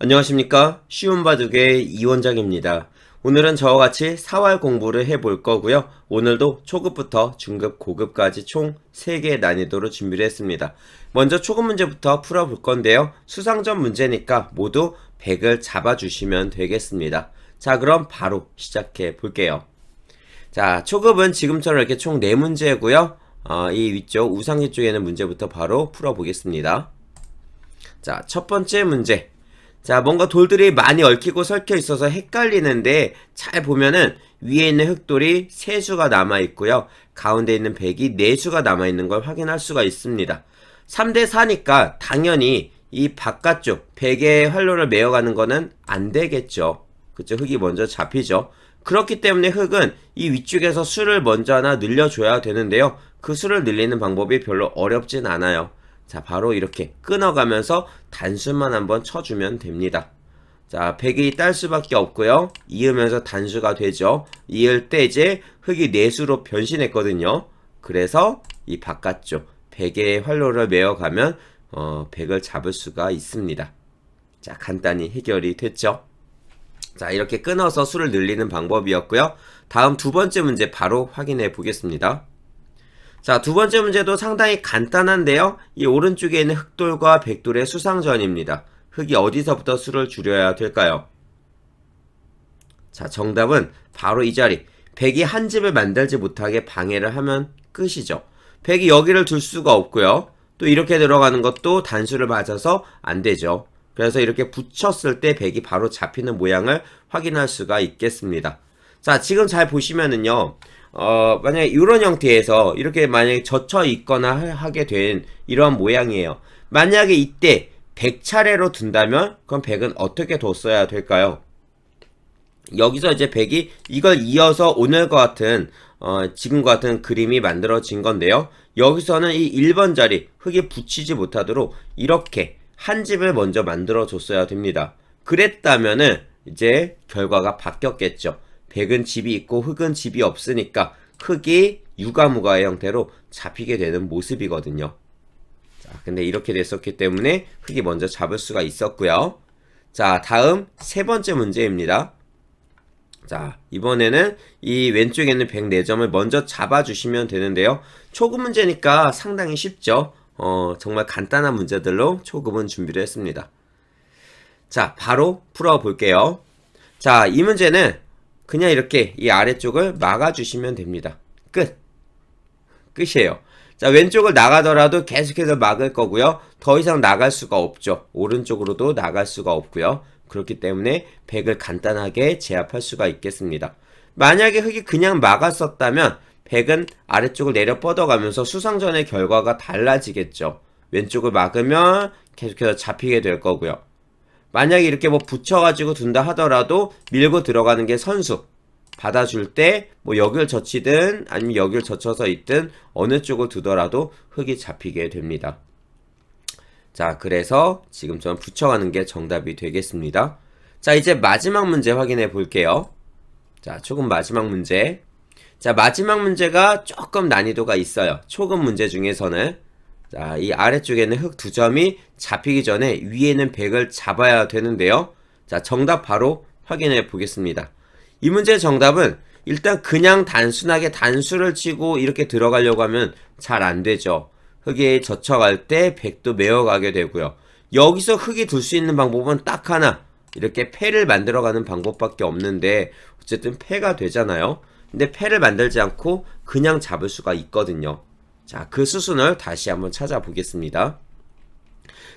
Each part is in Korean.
안녕하십니까? 쉬운 바둑의 이원장입니다. 오늘은 저와 같이 사활 공부를 해볼 거고요. 오늘도 초급부터 중급, 고급까지 총 3개의 난이도로 준비를 했습니다. 먼저 초급 문제부터 풀어볼 건데요. 수상점 문제니까 모두 100을 잡아주시면 되겠습니다. 자, 그럼 바로 시작해 볼게요. 자, 초급은 지금처럼 이렇게 총 4문제고요. 이 위쪽 우상지 쪽에 있는 문제부터 바로 풀어보겠습니다. 자, 첫 번째 문제. 자, 뭔가 돌들이 많이 얽히고 설켜 있어서 헷갈리는데 잘 보면은 위에 있는 흑돌이 3수가 남아있고요. 가운데 있는 백이 4수가 남아있는 걸 확인할 수가 있습니다. 3대 4니까 당연히 이 바깥쪽 백의 활로를 메어가는 거는 안 되겠죠. 그쵸? 흑이 먼저 잡히죠. 그렇기 때문에 흑은 이 위쪽에서 수를 먼저 하나 늘려줘야 되는데요. 그 수를 늘리는 방법이 별로 어렵진 않아요. 자, 바로 이렇게 끊어가면서 단수만 한번 쳐주면 됩니다. 자, 백이 딸 수밖에 없고요. 이으면서 단수가 되죠. 이을 때 이제 흑이 4수로 변신했거든요. 그래서 이 바깥쪽 백의 활로를 메어가면 백을 잡을 수가 있습니다. 자, 간단히 해결이 됐죠. 자, 이렇게 끊어서 수를 늘리는 방법이었고요. 다음 두 번째 문제 바로 확인해 보겠습니다. 자, 두 번째 문제도 상당히 간단한데요. 이 오른쪽에 있는 흑돌과 백돌의 수상전입니다. 흑이 어디서부터 수를 줄여야 될까요? 자, 정답은 바로 이 자리. 백이 한 집을 만들지 못하게 방해를 하면 끝이죠. 백이 여기를 둘 수가 없고요. 또 이렇게 들어가는 것도 단수를 맞아서 안 되죠. 그래서 이렇게 붙였을 때 백이 바로 잡히는 모양을 확인할 수가 있겠습니다. 자, 지금 잘 보시면은요. 만약에 이런 형태에서 이렇게 만약에 젖혀 있거나 하게 된 이런 모양이에요. 만약에 이때 100차례로 둔다면 그럼 100은 어떻게 뒀어야 될까요? 여기서 이제 100이 이걸 이어서 오늘과 같은 지금과 같은 그림이 만들어진 건데요. 여기서는 이 1번 자리 흙이 붙이지 못하도록 이렇게 한 집을 먼저 만들어 줬어야 됩니다. 그랬다면은 이제 결과가 바뀌었겠죠. 백은 집이 있고 흑은 집이 없으니까 흑이 유가무가의 형태로 잡히게 되는 모습이거든요. 자, 근데 이렇게 됐었기 때문에 흑이 먼저 잡을 수가 있었고요. 자, 다음 세 번째 문제입니다. 자, 이번에는 이 왼쪽에 있는 104점을 먼저 잡아주시면 되는데요. 초급 문제니까 상당히 쉽죠. 정말 간단한 문제들로 초급은 준비를 했습니다. 자, 바로 풀어볼게요. 자, 이 문제는 그냥 이렇게 이 아래쪽을 막아주시면 됩니다. 끝이에요. 자, 왼쪽을 나가더라도 계속해서 막을 거고요. 더 이상 나갈 수가 없죠. 오른쪽으로도 나갈 수가 없고요. 그렇기 때문에 백을 간단하게 제압할 수가 있겠습니다. 만약에 흑이 그냥 막았었다면 백은 아래쪽을 내려 뻗어가면서 수상전의 결과가 달라지겠죠. 왼쪽을 막으면 계속해서 잡히게 될 거고요. 만약에 이렇게 뭐 붙여가지고 둔다 하더라도 밀고 들어가는 게 선수. 받아줄 때 뭐 여길 젖히든 아니면 여길 젖혀서 있든 어느 쪽을 두더라도 흙이 잡히게 됩니다. 자, 그래서 지금처럼 붙여가는 게 정답이 되겠습니다. 자, 이제 마지막 문제 확인해 볼게요. 자, 조금 마지막 문제. 자, 마지막 문제가 조금 난이도가 있어요. 초급 문제 중에서는. 자, 이 아래쪽에는 흑 2점이 잡히기 전에 위에는 백을 잡아야 되는데요. 자, 정답 바로 확인해 보겠습니다. 이 문제의 정답은 일단 그냥 단순하게 단수를 치고 이렇게 들어가려고 하면 잘 안 되죠. 흑이 젖혀갈 때 백도 메어가게 되고요. 여기서 흑이 둘 수 있는 방법은 딱 하나. 이렇게 패를 만들어가는 방법밖에 없는데 어쨌든 패가 되잖아요. 근데 패를 만들지 않고 그냥 잡을 수가 있거든요. 자, 그 수순을 다시 한번 찾아보겠습니다.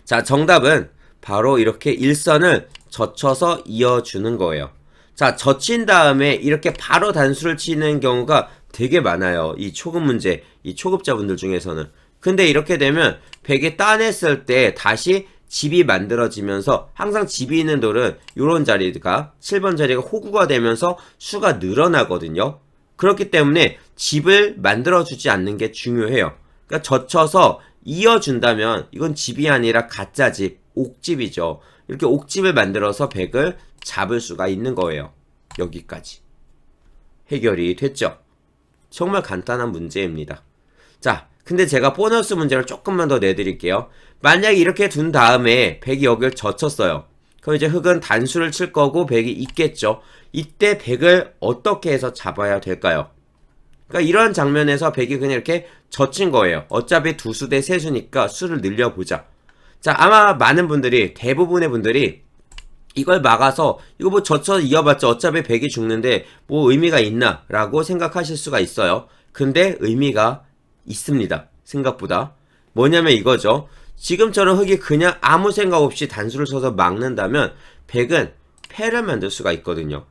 자, 정답은 바로 이렇게 일선을 젖혀서 이어주는 거예요. 자, 젖힌 다음에 이렇게 바로 단수를 치는 경우가 되게 많아요. 이 초급 문제, 이 초급자분들 중에서는. 근데 이렇게 되면 백이 따냈을 때 다시 집이 만들어지면서 항상 집이 있는 돌은 이런 자리가 7번 자리가 호구가 되면서 수가 늘어나거든요. 그렇기 때문에 집을 만들어주지 않는 게 중요해요. 그러니까 젖혀서 이어준다면 이건 집이 아니라 가짜 집, 옥집이죠. 이렇게 옥집을 만들어서 백을 잡을 수가 있는 거예요. 여기까지. 해결이 됐죠. 정말 간단한 문제입니다. 자, 근데 제가 보너스 문제를 조금만 더 내드릴게요. 만약에 이렇게 둔 다음에 백이 여기를 젖혔어요. 그럼 이제 흙은 단수를 칠 거고 100이 있겠죠. 이때 100을 어떻게 해서 잡아야 될까요? 그러니까 이런 장면에서 100이 그냥 이렇게 젖힌 거예요. 어차피 두수 대 세수니까 수를 늘려보자. 자, 아마 많은 분들이, 대부분의 분들이 이걸 막아서 이거 뭐 젖혀 이어봤자 어차피 100이 죽는데 뭐 의미가 있나 라고 생각하실 수가 있어요. 근데 의미가 있습니다. 생각보다. 뭐냐면 이거죠. 지금처럼 흙이 그냥 아무 생각 없이 단수를 쳐서 막는다면 100은 패를 만들 수가 있거든요.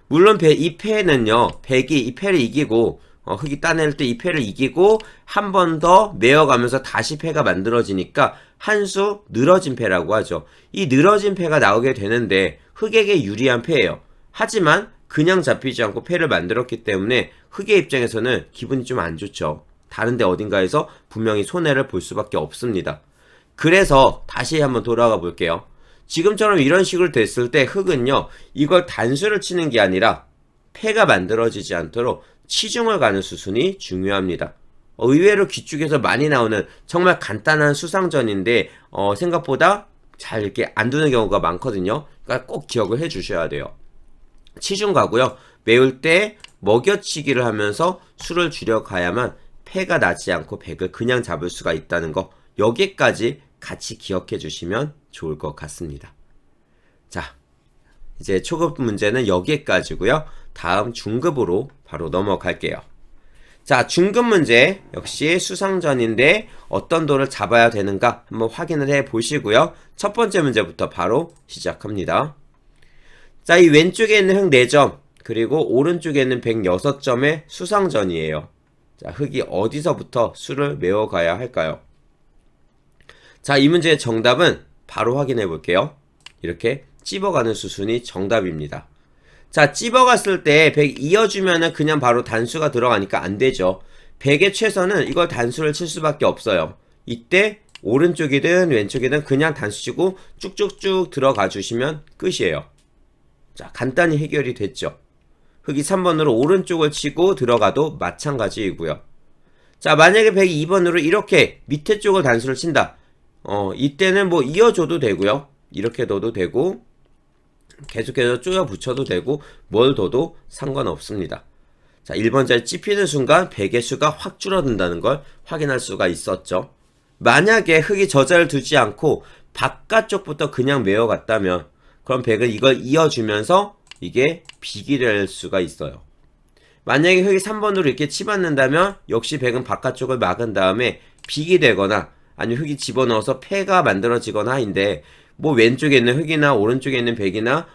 물론 이 패는요, 100이 이 패를 이기고 흙이 따낼 때 이 패를 이기고 한 번 더 메어가면서 다시 패가 만들어지니까 한 수 늘어진 패라고 하죠. 이 늘어진 패가 나오게 되는데 흙에게 유리한 패예요. 하지만 그냥 잡히지 않고 패를 만들었기 때문에 흙의 입장에서는 기분이 좀 안 좋죠. 다른데 어딘가에서 분명히 손해를 볼 수밖에 없습니다. 그래서 다시 한번 돌아가 볼게요. 지금처럼 이런 식으로 됐을 때 흙은요, 이걸 단수를 치는 게 아니라 패가 만들어지지 않도록 치중을 가는 수순이 중요합니다. 의외로 귀쪽에서 많이 나오는 정말 간단한 수상전인데 생각보다 잘 이렇게 안 두는 경우가 많거든요. 그러니까 꼭 기억을 해 주셔야 돼요. 치중 가고요. 매울 때 먹여치기를 하면서 수를 줄여가야만 패가 나지 않고 100을 그냥 잡을 수가 있다는 거, 여기까지 같이 기억해 주시면 좋을 것 같습니다. 자, 이제 초급 문제는 여기까지고요. 다음 중급으로 바로 넘어갈게요. 자, 중급 문제 역시 수상전인데 어떤 돌을 잡아야 되는가 한번 확인을 해 보시고요. 첫 번째 문제부터 바로 시작합니다. 자, 이 왼쪽에 있는 흙 4점 그리고 오른쪽에 있는 106점의 수상전이에요. 자, 흙이 어디서부터 수를 메워가야 할까요? 자, 이 문제의 정답은 바로 확인해 볼게요. 이렇게 찝어가는 수순이 정답입니다. 자, 찝어갔을 때 100 이어주면은 그냥 바로 단수가 들어가니까 안 되죠. 100의 최선은 이걸 단수를 칠 수밖에 없어요. 이때 오른쪽이든 왼쪽이든 그냥 단수 치고 쭉쭉쭉 들어가 주시면 끝이에요. 자, 간단히 해결이 됐죠. 흙이 3번으로 오른쪽을 치고 들어가도 마찬가지이고요. 자, 만약에 100이 2번으로 이렇게 밑에 쪽을 단수를 친다. 이때는 뭐 이어줘도 되고요. 이렇게 둬도 되고 계속해서 쪼여 붙여도 되고 뭘 둬도 상관없습니다. 자, 1번 자리 찝히는 순간 100의 수가 확 줄어든다는 걸 확인할 수가 있었죠. 만약에 흙이 저 자리를 두지 않고 바깥쪽부터 그냥 메어갔다면 그럼 100은 이걸 이어주면서 이게 빅이 될 수가 있어요. 만약에 흙이 3번으로 이렇게 치받는다면 역시 100은 바깥쪽을 막은 다음에 빅이 되거나 아니면 흙이 집어넣어서 패가 만들어지거나 인데 뭐 왼쪽에 있는 흙이나 오른쪽에 있는 100이나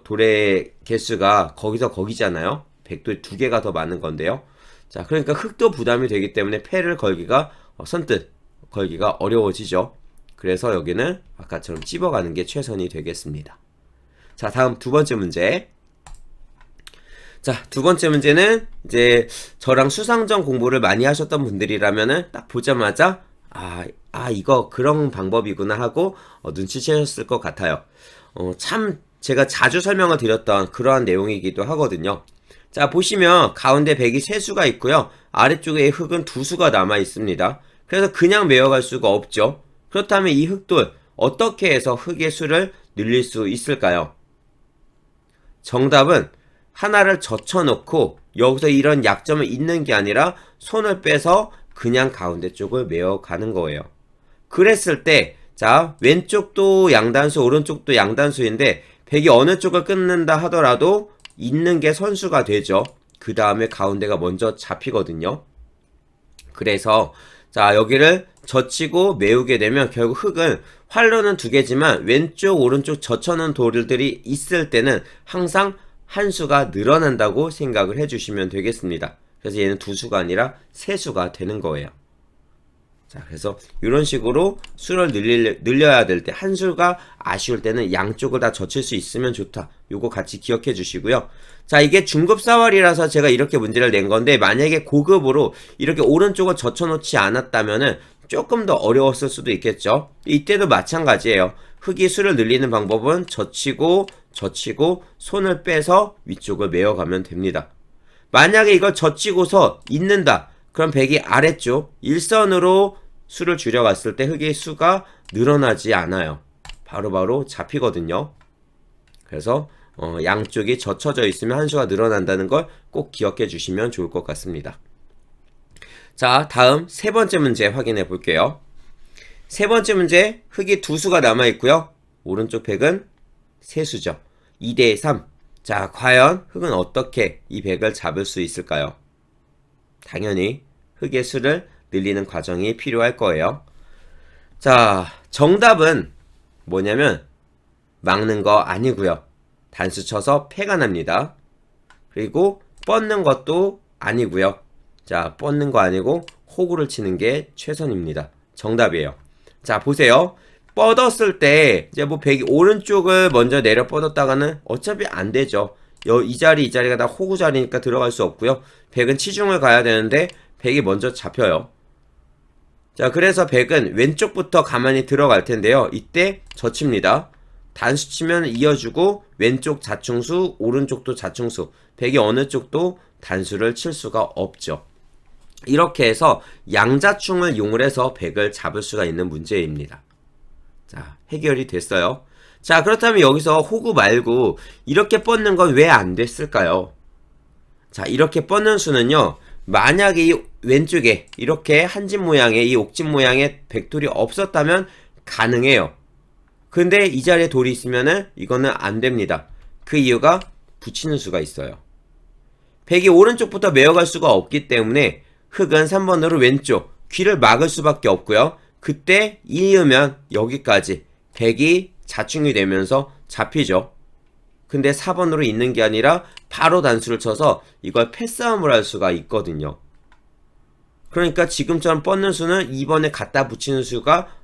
돌의 개수가 거기서 거기잖아요. 100도 2개가 더 많은 건데요. 자, 그러니까 흙도 부담이 되기 때문에 패를 걸기가 선뜻 걸기가 어려워지죠. 그래서 여기는 아까처럼 찝어가는 게 최선이 되겠습니다. 자, 다음 두 번째 문제. 자, 두 번째 문제는 이제 저랑 수상전 공부를 많이 하셨던 분들이라면은 딱 보자마자 이거 그런 방법이구나 하고 눈치채셨을 것 같아요. 참 제가 자주 설명을 드렸던 그러한 내용이기도 하거든요. 자, 보시면 가운데 100이 3수가 있고요. 아래쪽에 흙은 2수가 남아 있습니다. 그래서 그냥 메어갈 수가 없죠. 그렇다면 이 흙돌 어떻게 해서 흙의 수를 늘릴 수 있을까요? 정답은 하나를 젖혀놓고 여기서 이런 약점을 잇는 게 아니라 손을 빼서 그냥 가운데 쪽을 메어가는 거예요. 그랬을 때 자, 왼쪽도 양단수 오른쪽도 양단수인데 100이 어느 쪽을 끊는다 하더라도 있는 게 선수가 되죠. 그 다음에 가운데가 먼저 잡히거든요. 그래서 자, 여기를 젖히고 메우게 되면 결국 흙은 활로는 2개지만 왼쪽 오른쪽 젖혀놓은 돌들이 있을 때는 항상 한 수가 늘어난다고 생각을 해주시면 되겠습니다. 그래서 얘는 2수가 아니라 3수가 되는 거예요. 자, 그래서 이런 식으로 수를 늘려야 될 때 한 수가 아쉬울 때는 양쪽을 다 젖힐 수 있으면 좋다. 요거 같이 기억해 주시고요. 자, 이게 중급 사활이라서 제가 이렇게 문제를 낸 건데 만약에 고급으로 이렇게 오른쪽을 젖혀놓지 않았다면은 조금 더 어려웠을 수도 있겠죠. 이때도 마찬가지예요. 흙이 수를 늘리는 방법은 젖히고 손을 빼서 위쪽을 메어가면 됩니다. 만약에 이걸 젖히고서 있는다. 그럼 100이 아래쪽 일선으로 수를 줄여갔을 때 흙의 수가 늘어나지 않아요. 바로바로 잡히거든요. 그래서 양쪽이 젖혀져 있으면 한 수가 늘어난다는 걸 꼭 기억해 주시면 좋을 것 같습니다. 자, 다음 세 번째 문제 확인해 볼게요. 세 번째 문제, 흙이 두 수가 남아 있고요. 오른쪽 백은 세 수죠. 2대 3. 자, 과연 흙은 어떻게 이 백을 잡을 수 있을까요? 당연히 흙의 수를 늘리는 과정이 필요할 거예요. 자, 정답은 뭐냐면 막는 거 아니고요. 단수 쳐서 패가 납니다. 그리고 뻗는 것도 아니고요. 자, 뻗는 거 아니고 호구를 치는 게 최선입니다. 정답이에요. 자, 보세요. 뻗었을 때 이제 뭐 백이 오른쪽을 먼저 내려 뻗었다가는 어차피 안 되죠. 이 자리가 다 호구 자리니까 들어갈 수 없고요. 백은 치중을 가야 되는데 백이 먼저 잡혀요. 자, 그래서 백은 왼쪽부터 가만히 들어갈 텐데요. 이때 젖힙니다. 단수 치면 이어주고 왼쪽 자충수, 오른쪽도 자충수. 백이 어느 쪽도 단수를 칠 수가 없죠. 이렇게 해서 양자충을 이용을 해서 백을 잡을 수가 있는 문제입니다. 자, 해결이 됐어요. 자, 그렇다면 여기서 호구 말고 이렇게 뻗는 건 왜 안 됐을까요? 자, 이렇게 뻗는 수는요, 만약에 이 왼쪽에 이렇게 한집 모양의 이 옥집 모양의 백돌이 없었다면 가능해요. 근데 이 자리에 돌이 있으면은 이거는 안 됩니다. 그 이유가 붙이는 수가 있어요. 백이 오른쪽부터 메어갈 수가 없기 때문에 흙은 3번으로 왼쪽 귀를 막을 수밖에 없고요. 그때 이으면 여기까지 백이 자충이 되면서 잡히죠. 근데 4번으로 있는 게 아니라 바로 단수를 쳐서 이걸 패싸움을 할 수가 있거든요. 그러니까 지금처럼 뻗는 수는 2번에 갖다 붙이는 수가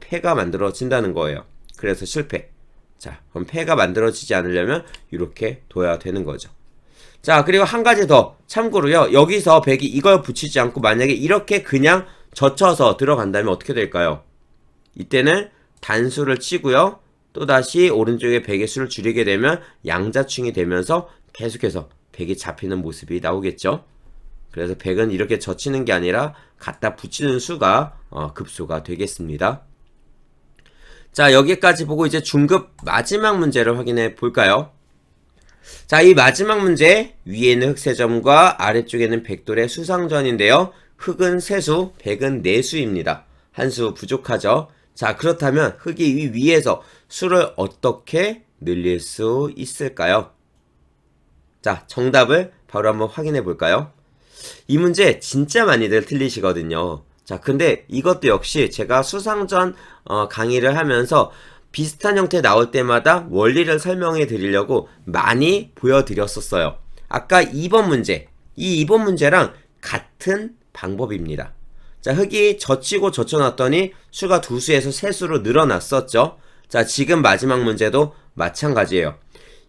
패가 만들어진다는 거예요. 그래서 실패. 자, 그럼 패가 만들어지지 않으려면 이렇게 둬야 되는 거죠. 자, 그리고 한 가지 더 참고로요. 여기서 백이 이걸 붙이지 않고 만약에 이렇게 그냥 젖혀서 들어간다면 어떻게 될까요? 이때는 단수를 치고요. 또다시 오른쪽에 백의 수를 줄이게 되면 양자충이 되면서 계속해서 백이 잡히는 모습이 나오겠죠. 그래서 백은 이렇게 젖히는 게 아니라 갖다 붙이는 수가 급소가 되겠습니다. 자, 여기까지 보고 이제 중급 마지막 문제를 확인해 볼까요? 자, 이 마지막 문제 위에는 흑세점과 아래쪽에는 백돌의 수상전인데요. 흑은 세수, 백은 네수입니다. 한 수 부족하죠. 자, 그렇다면 흑이 이 위에서 수를 어떻게 늘릴 수 있을까요? 자, 정답을 바로 한번 확인해 볼까요? 이 문제 진짜 많이들 틀리시거든요. 자, 근데 이것도 역시 제가 수상전 강의를 하면서 비슷한 형태 나올 때마다 원리를 설명해 드리려고 많이 보여드렸었어요. 아까 2번 문제, 이 2번 문제랑 같은 방법입니다. 자, 흙이 젖히고 젖혀놨더니 수가 두 수에서 세 수로 늘어났었죠. 자, 지금 마지막 문제도 마찬가지예요.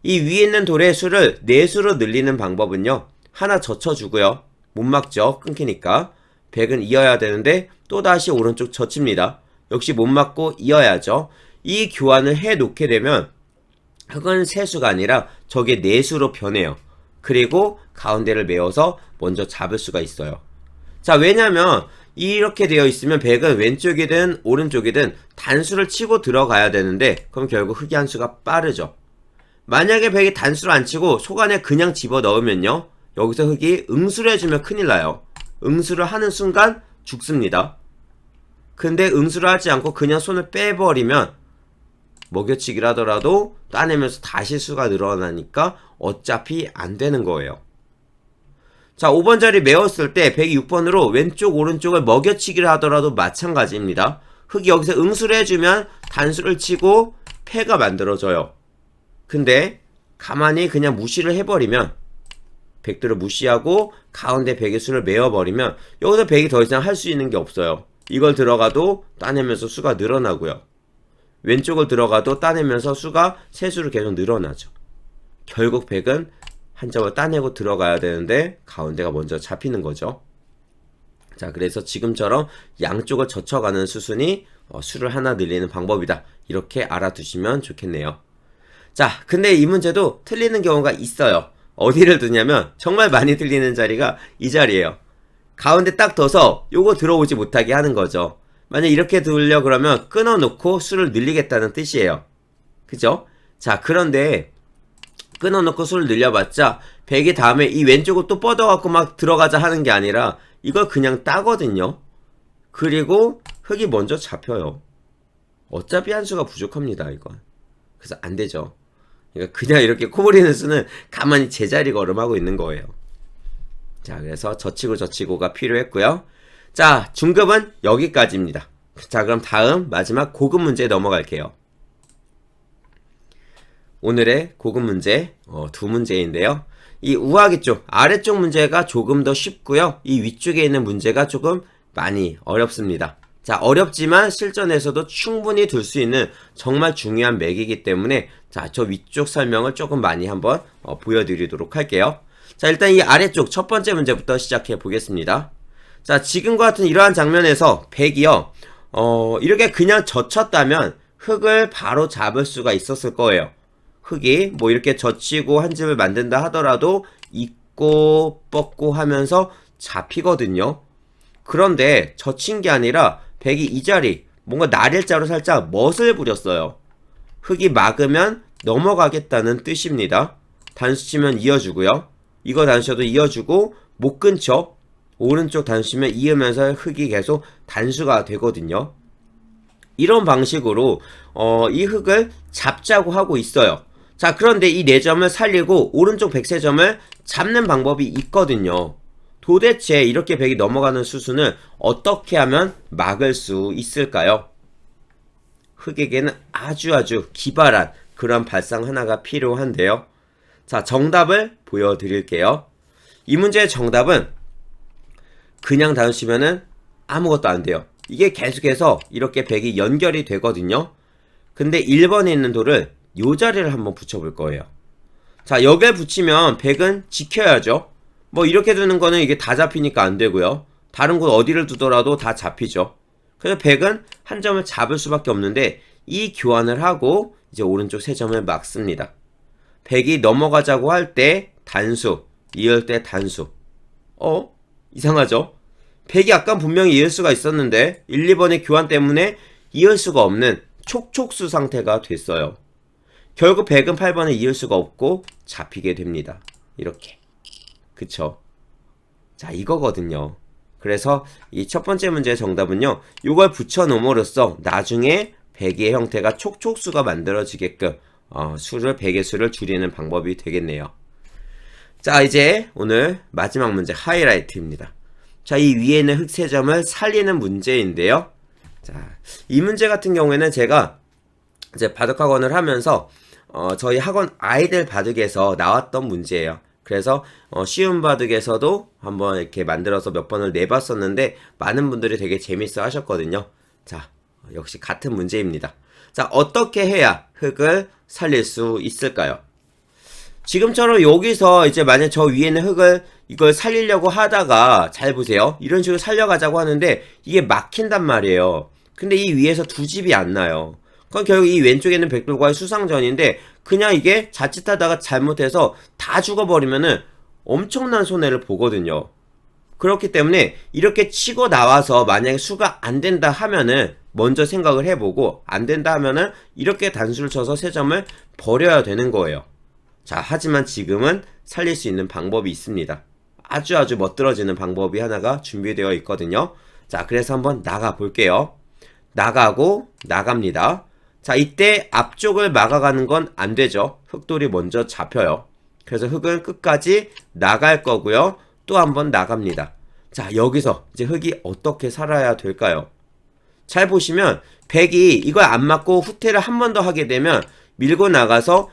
이 위에 있는 돌의 수를 네 수로 늘리는 방법은요, 하나 젖혀주고요. 못 막죠. 끊기니까. 백은 이어야 되는데 또다시 오른쪽 젖힙니다. 역시 못 막고 이어야죠. 이 교환을 해 놓게 되면 흙은 세수가 아니라 저게 네수로 변해요. 그리고 가운데를 메워서 먼저 잡을 수가 있어요. 자, 왜냐면 이렇게 되어 있으면 백은 왼쪽이든 오른쪽이든 단수를 치고 들어가야 되는데 그럼 결국 흙이 한 수가 빠르죠. 만약에 백이 단수를 안 치고 속 안에 그냥 집어넣으면요, 여기서 흙이 응수를 해주면 큰일 나요. 응수를 하는 순간 죽습니다. 근데 응수를 하지 않고 그냥 손을 빼버리면 먹여치기를 하더라도 따내면서 다시 수가 늘어나니까 어차피 안 되는 거예요. 자, 5번 자리 메웠을 때 106번으로 왼쪽 오른쪽을 먹여치기를 하더라도 마찬가지입니다. 흙이 여기서 응수를 해주면 단수를 치고 패가 만들어져요. 근데 가만히 그냥 무시를 해버리면, 백들을 무시하고 가운데 백의 수를 메워버리면 여기서 백이 더 이상 할 수 있는 게 없어요. 이걸 들어가도 따내면서 수가 늘어나고요. 왼쪽을 들어가도 따내면서 수가 세수로 계속 늘어나죠. 결국 백은 한 점을 따내고 들어가야 되는데 가운데가 먼저 잡히는 거죠. 자, 그래서 지금처럼 양쪽을 젖혀가는 수순이 수를 하나 늘리는 방법이다. 이렇게 알아두시면 좋겠네요. 자, 근데 이 문제도 틀리는 경우가 있어요. 어디를 두냐면 정말 많이 틀리는 자리가 이 자리예요. 가운데 딱 둬서 요거 들어오지 못하게 하는 거죠. 만약 이렇게 두려 그러면 끊어놓고 수를 늘리겠다는 뜻이에요. 그죠? 자, 그런데 끊어놓고 수를 늘려봤자 백이 다음에 이 왼쪽으로 또 뻗어갖고 막 들어가자 하는 게 아니라 이걸 그냥 따거든요. 그리고 흑이 먼저 잡혀요. 어차피 한 수가 부족합니다, 이건. 그래서 안 되죠. 그러니까 그냥 이렇게 코브리는 수는 가만히 제자리 걸음하고 있는 거예요. 자, 그래서 젖히고가 필요했고요. 자, 중급은 여기까지입니다. 자, 그럼 다음 마지막 고급 문제 넘어갈게요. 오늘의 고급 문제 두 문제인데요. 이 우하기 쪽 아래쪽 문제가 조금 더 쉽고요. 이 위쪽에 있는 문제가 조금 많이 어렵습니다. 자, 어렵지만 실전에서도 충분히 둘 수 있는 정말 중요한 맥이기 때문에 자, 저 위쪽 설명을 조금 많이 한번 보여드리도록 할게요. 자, 일단 이 아래쪽 첫 번째 문제부터 시작해 보겠습니다. 자, 지금과 같은 이러한 장면에서 백이요 이렇게 그냥 젖혔다면 흑을 바로 잡을 수가 있었을 거예요. 흑이 뭐 이렇게 젖히고 한 집을 만든다 하더라도 잊고 뻗고 하면서 잡히거든요. 그런데 젖힌 게 아니라 백이 이 자리 뭔가 날일자로 살짝 멋을 부렸어요. 흑이 막으면 넘어가겠다는 뜻입니다. 단수 치면 이어주고요. 이거 단수 쳐도 이어주고 못 근처 오른쪽 단수 치면 이으면서 흑이 계속 단수가 되거든요. 이런 방식으로 이 흑을 잡자고 하고 있어요. 자, 그런데 이 4점을 살리고 오른쪽 백세점을 잡는 방법이 있거든요. 도대체 이렇게 백이 넘어가는 수순을 어떻게 하면 막을 수 있을까요? 흑에게는 아주 기발한 그런 발상 하나가 필요한데요. 자, 정답을 보여드릴게요. 이 문제의 정답은 그냥 단수치면은 아무것도 안 돼요. 이게 계속해서 이렇게 백이 연결이 되거든요. 근데 1번에 있는 돌을 요 자리를 한번 붙여볼 거예요. 자, 여기에 붙이면 백은 지켜야죠. 뭐 이렇게 두는 거는 이게 다 잡히니까 안 되고요. 다른 곳 어디를 두더라도 다 잡히죠. 그래서 백은 한 점을 잡을 수밖에 없는데 이 교환을 하고 이제 오른쪽 3점을 막습니다. 백이 넘어가자고 할 때 단수, 이을 때 단수. 이상하죠? 백이 아까 분명히 이을 수가 있었는데 1, 2번의 교환 때문에 이을 수가 없는 촉촉수 상태가 됐어요. 결국 백은 8번을 이을 수가 없고 잡히게 됩니다. 이렇게. 그쵸? 자, 이거거든요. 그래서 이 첫 번째 문제의 정답은요. 이걸 붙여놓음으로써 나중에 백의 형태가 촉촉수가 만들어지게끔 백의 수를 줄이는 방법이 되겠네요. 자, 이제 오늘 마지막 문제 하이라이트입니다. 자, 이 위에 있는 흑 3점을 살리는 문제인데요. 자, 이 문제 같은 경우에는 제가 이제 바둑학원을 하면서 저희 학원 아이들 바둑에서 나왔던 문제예요. 그래서 쉬운 바둑에서도 한번 이렇게 만들어서 몇 번을 내봤었는데 많은 분들이 되게 재밌어 하셨거든요. 자, 역시 같은 문제입니다. 자, 어떻게 해야 흑을 살릴 수 있을까요? 지금처럼 여기서 이제 만약 저 위에 있는 흑을 이걸 살리려고 하다가 잘 보세요. 이런 식으로 살려가자고 하는데 이게 막힌단 말이에요. 근데 이 위에서 두 집이 안 나요. 그럼 결국 이 왼쪽에 있는 백돌과의 수상전인데 그냥 이게 자칫하다가 잘못해서 다 죽어버리면은 엄청난 손해를 보거든요. 그렇기 때문에 이렇게 치고 나와서 만약에 수가 안 된다 하면은 먼저 생각을 해보고 안 된다 하면은 이렇게 단수를 쳐서 3점을 버려야 되는 거예요. 자, 하지만 지금은 살릴 수 있는 방법이 있습니다. 아주 멋들어지는 방법이 하나가 준비되어 있거든요. 자, 그래서 한번 나가 볼게요. 나가고 나갑니다. 자, 이때 앞쪽을 막아가는 건 안 되죠. 흑돌이 먼저 잡혀요. 그래서 흑은 끝까지 나갈 거고요. 또 한번 나갑니다. 자, 여기서 이제 흑이 어떻게 살아야 될까요? 잘 보시면 백이 이걸 안 맞고 후퇴를 한 번 더 하게 되면 밀고 나가서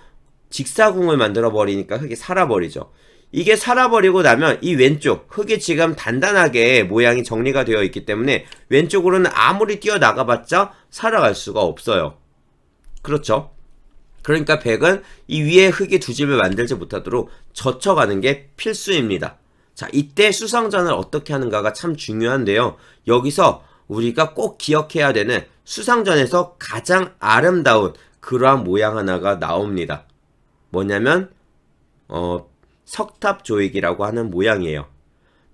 직사궁을 만들어 버리니까 흑이 살아버리죠. 이게 살아버리고 나면 이 왼쪽 흑이 지금 단단하게 모양이 정리가 되어 있기 때문에 왼쪽으로는 아무리 뛰어나가봤자 살아갈 수가 없어요. 그렇죠? 그러니까 백은 이 위에 흑이 두 집을 만들지 못하도록 젖혀가는 게 필수입니다. 자, 이때 수상전을 어떻게 하는가가 참 중요한데요. 여기서 우리가 꼭 기억해야 되는 수상전에서 가장 아름다운 그러한 모양 하나가 나옵니다. 뭐냐면 석탑조익이라고 하는 모양이에요.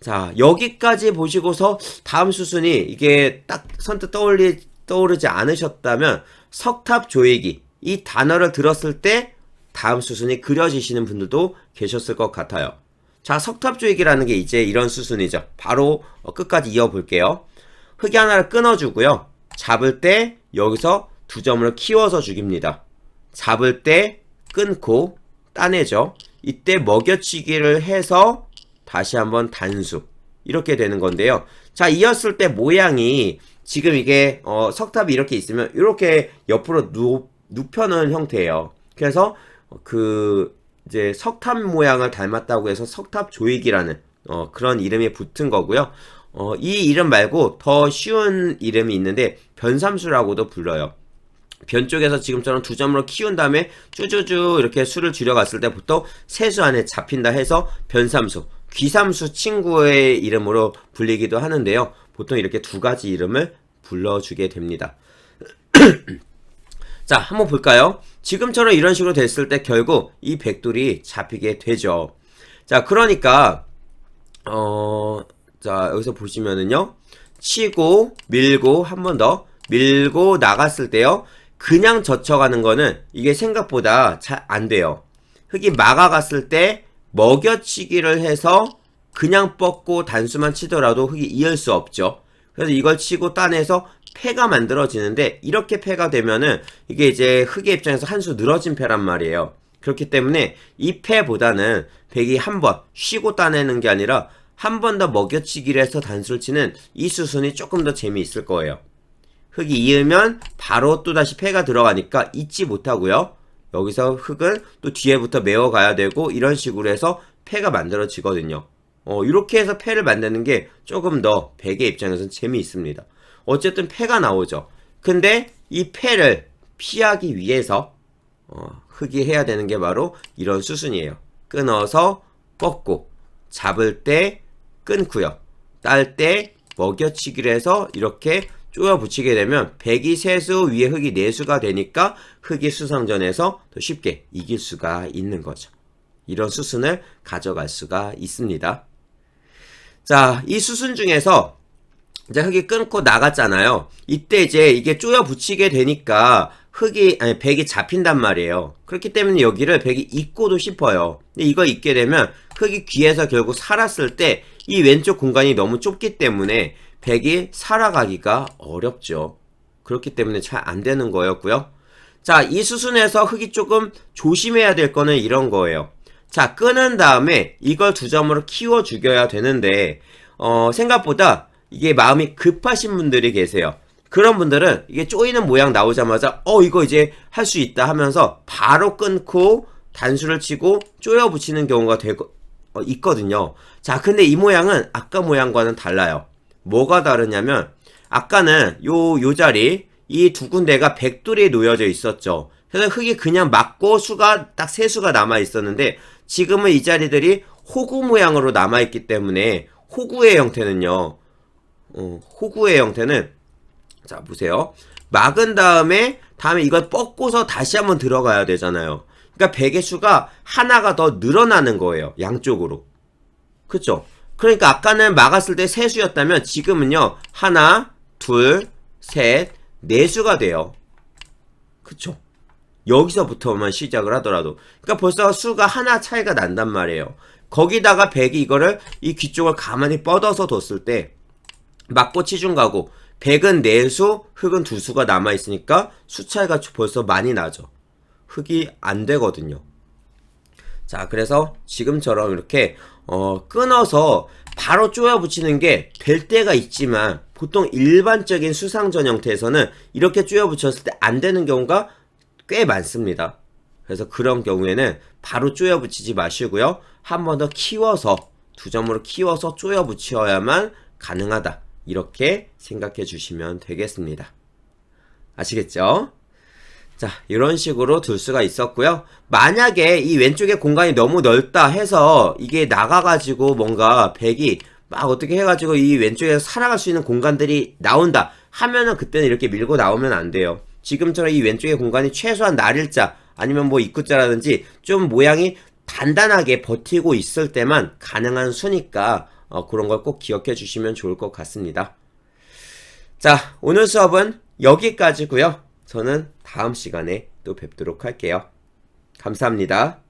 자, 여기까지 보시고서 다음 수순이 이게 딱 선뜻 떠오르지 않으셨다면 석탑조익이 이 단어를 들었을 때 다음 수순이 그려지시는 분들도 계셨을 것 같아요. 자, 석탑조이기라는 게 이제 이런 수순이죠. 바로 끝까지 이어볼게요. 흑이 하나를 끊어주고요. 잡을 때 여기서 두 점으로 키워서 죽입니다. 잡을 때 끊고 따내죠. 이때 먹여치기를 해서 다시 한번 단수. 이렇게 되는 건데요. 자, 이었을 때 모양이 지금 이게 석탑이 이렇게 있으면 이렇게 옆으로 눕혀놓은 형태예요. 그래서 이제 석탑 모양을 닮았다고 해서 석탑 조이기라는 그런 이름이 붙은 거고요. 이 이름 말고 더 쉬운 이름이 있는데 변삼수라고도 불러요. 변 쪽에서 지금처럼 두 점으로 키운 다음에 쭈쭈쭈 이렇게 수를 줄여갔을 때 보통 세수 안에 잡힌다 해서 변삼수, 귀삼수 친구의 이름으로 불리기도 하는데요. 보통 이렇게 두 가지 이름을 불러주게 됩니다. 자, 한번 볼까요? 지금처럼 이런 식으로 됐을 때 결국 이 백돌이 잡히게 되죠. 자, 그러니까 자, 여기서 보시면은요. 치고 밀고 한 번 더 밀고 나갔을 때요. 그냥 젖혀가는 거는 이게 생각보다 잘 안 돼요. 흙이 막아갔을 때 먹여치기를 해서 그냥 뻗고 단수만 치더라도 흙이 이을 수 없죠. 그래서 이걸 치고 따내서 패가 만들어지는데 이렇게 패가 되면은 이게 이제 흙의 입장에서 한 수 늘어진 패란 말이에요. 그렇기 때문에 이 패보다는 백이 한 번 쉬고 따내는 게 아니라 한 번 더 먹여치기를 해서 단수를 치는 이 수순이 조금 더 재미있을 거예요. 흙이 이으면 바로 또다시 패가 들어가니까 잊지 못하고요. 여기서 흙은 또 뒤에부터 메워가야 되고 이런 식으로 해서 패가 만들어지거든요. 이렇게 해서 패를 만드는 게 조금 더 백의 입장에서는 재미있습니다. 어쨌든 패가 나오죠. 근데 이 패를 피하기 위해서 흙이 해야 되는 게 바로 이런 수순이에요. 끊어서 뻗고 잡을 때 끊고요. 딸 때 먹여치기를 해서 이렇게 쪼여 붙이게 되면 백이 세수 위에 흙이 네수가 되니까 흙이 수성전에서 더 쉽게 이길 수가 있는 거죠. 이런 수순을 가져갈 수가 있습니다. 자, 이 수순 중에서 이제 흙이 끊고 나갔잖아요. 이때 이제 이게 쪼여 붙이게 되니까 백이 잡힌단 말이에요. 그렇기 때문에 여기를 백이 잊고도 싶어요. 근데 이걸 잊게 되면 흙이 귀에서 결국 살았을 때 이 왼쪽 공간이 너무 좁기 때문에 백이 살아가기가 어렵죠. 그렇기 때문에 잘 안 되는 거였고요. 자, 이 수순에서 흙이 조금 조심해야 될 거는 이런 거예요. 자, 끊은 다음에 이걸 두 점으로 키워 죽여야 되는데 생각보다 이게 마음이 급하신 분들이 계세요. 그런 분들은 이게 쪼이는 모양 나오자마자 이거 이제 할 수 있다 하면서 바로 끊고 단수를 치고 쪼여 붙이는 경우가 있거든요. 자, 근데 이 모양은 아까 모양과는 달라요. 뭐가 다르냐면 아까는 요 자리 이 두 군데가 백돌이 놓여져 있었죠. 그래서 흙이 그냥 막고 수가 딱 세 수가 남아 있었는데 지금은 이 자리들이 호구 모양으로 남아 있기 때문에 호구의 형태는요. 호구의 형태는 자, 보세요. 막은 다음에 이걸 뻗고서 다시 한번 들어가야 되잖아요. 그러니까 백의 수가 하나가 더 늘어나는 거예요. 양쪽으로. 그쵸? 그러니까 아까는 막았을 때 세 수였다면 지금은요. 하나, 둘, 셋, 네 수가 돼요. 그쵸? 여기서부터만 시작을 하더라도. 그러니까 벌써 수가 하나 차이가 난단 말이에요. 거기다가 백이 이거를 이 귀 쪽을 가만히 뻗어서 뒀을 때 막고 치중 가고 백은 4수, 흙은 2수가 남아있으니까 수 차이가 벌써 많이 나죠. 흙이 안 되거든요. 자, 그래서 지금처럼 이렇게 끊어서 바로 쪼여 붙이는 게 될 때가 있지만 보통 일반적인 수상전 형태에서는 이렇게 쪼여 붙였을 때 안 되는 경우가 꽤 많습니다. 그래서 그런 경우에는 바로 쪼여 붙이지 마시고요. 한 번 더 키워서 두 점으로 키워서 쪼여 붙여야만 가능하다. 이렇게 생각해 주시면 되겠습니다. 아시겠죠? 자, 이런 식으로 둘 수가 있었고요. 만약에 이 왼쪽에 공간이 너무 넓다 해서 이게 나가가지고 뭔가 백이 막 어떻게 해가지고 이 왼쪽에서 살아갈 수 있는 공간들이 나온다 하면은 그때는 이렇게 밀고 나오면 안 돼요. 지금처럼 이 왼쪽에 공간이 최소한 날일자 아니면 뭐 입구자라든지 좀 모양이 단단하게 버티고 있을 때만 가능한 수니까 그런 걸 꼭 기억해 주시면 좋을 것 같습니다. 자, 오늘 수업은 여기까지고요. 저는 다음 시간에 또 뵙도록 할게요. 감사합니다.